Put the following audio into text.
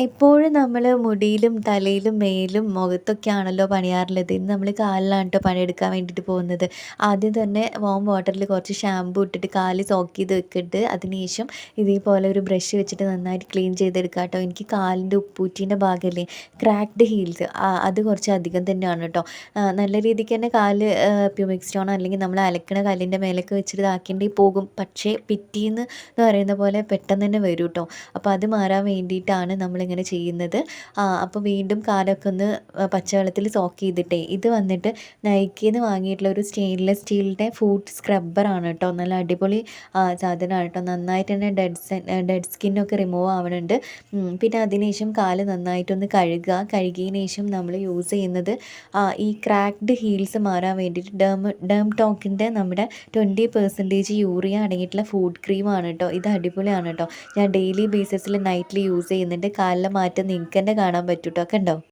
എപ്പോഴും നമ്മള് മുടിയിലും, തലയിലും, മേലും, മുഖത്തൊക്കെയാണല്ലോ പണിയാറുള്ളത്. ഇന്ന് നമ്മള് കാലിലാണ് ട്ടോ പണിയെടുക്കാൻ വേണ്ടിയിട്ട് പോകുന്നത്. ആദ്യം തന്നെ വാം വാട്ടറിൽ കുറച്ച് ഷാമ്പൂ ഇട്ടിട്ട് കാല് സോക്ക് ചെയ്ത് വെച്ചിട്ട് അതിനുശേഷം ഇതേപോലെ ഒരു ബ്രഷ് വെച്ചിട്ട് നന്നായിട്ട് ക്ലീൻ ചെയ്തെടുക്കുക ട്ടോ. എനിക്ക് കാലിൻ്റെ ഉപ്പൂറ്റീൻ്റെ ഭാഗമില്ലേ ക്രാക്ക്ഡ് ഹീൽസ് അത് കുറച്ച് അധികം തന്നെയാണ് ട്ടോ. നല്ല രീതിക്ക് തന്നെ കാല് പ്യൂമിക് സ്റ്റോണോ അല്ലെങ്കിൽ നമ്മൾ അലക്കണ കല്ലിൻ്റെ മേലേക്ക് വെച്ചിട്ട് ഇതാക്കേണ്ടി പോകും. പക്ഷേ പിറ്റേന്ന് എന്ന് പറയുന്ന പോലെ പെട്ടെന്ന് തന്നെ വരും ട്ടോ. അപ്പോൾ അത് മാറാൻ വേണ്ടിയിട്ടാണ് നമ്മളിങ്ങനെ ചെയ്യുന്നത്. അപ്പോൾ വീണ്ടും കാലൊക്കെ ഒന്ന് പച്ചവെള്ളത്തിൽ സോക്ക് ചെയ്തിട്ടേ ഇത് വന്നിട്ട് നൈക്കീന്ന് വാങ്ങിയിട്ടുള്ള ഒരു സ്റ്റെയിൻലെസ് സ്റ്റീലിൻ്റെ ഫുഡ് സ്ക്രബ്ബറാണ് കേട്ടോ. നല്ല അടിപൊളി സാധനമാണ് കേട്ടോ. നന്നായിട്ട് തന്നെ ഡെഡ് സ്കിന്നൊക്കെ റിമൂവ് ആവണുണ്ട്. പിന്നെ അതിനുശേഷം കാല് നന്നായിട്ടൊന്ന് കഴുകുക. കഴുകിയതിന് ശേഷം നമ്മൾ യൂസ് ചെയ്യുന്നത് ഈ ക്രാക്ക്ഡ് ഹീൽസ് മാറാൻ വേണ്ടിയിട്ട് ഡേം ടോക്കിൻ്റെ നമ്മുടെ 20% യൂറിയ അടങ്ങിയിട്ടുള്ള ഫുഡ് ക്രീമാണ് കേട്ടോ. ഇത് അടിപൊളിയാണ് കേട്ടോ. ഞാൻ ഡെയിലി ബേസിസിൽ നൈറ്റ്ലി യൂസ് ചെയ്യുന്നുണ്ട്. കാലിലെ മാറ്റം നിങ്ങൾക്ക് തന്നെ കാണാൻ പറ്റും ട്ടോ. കണ്ടോ?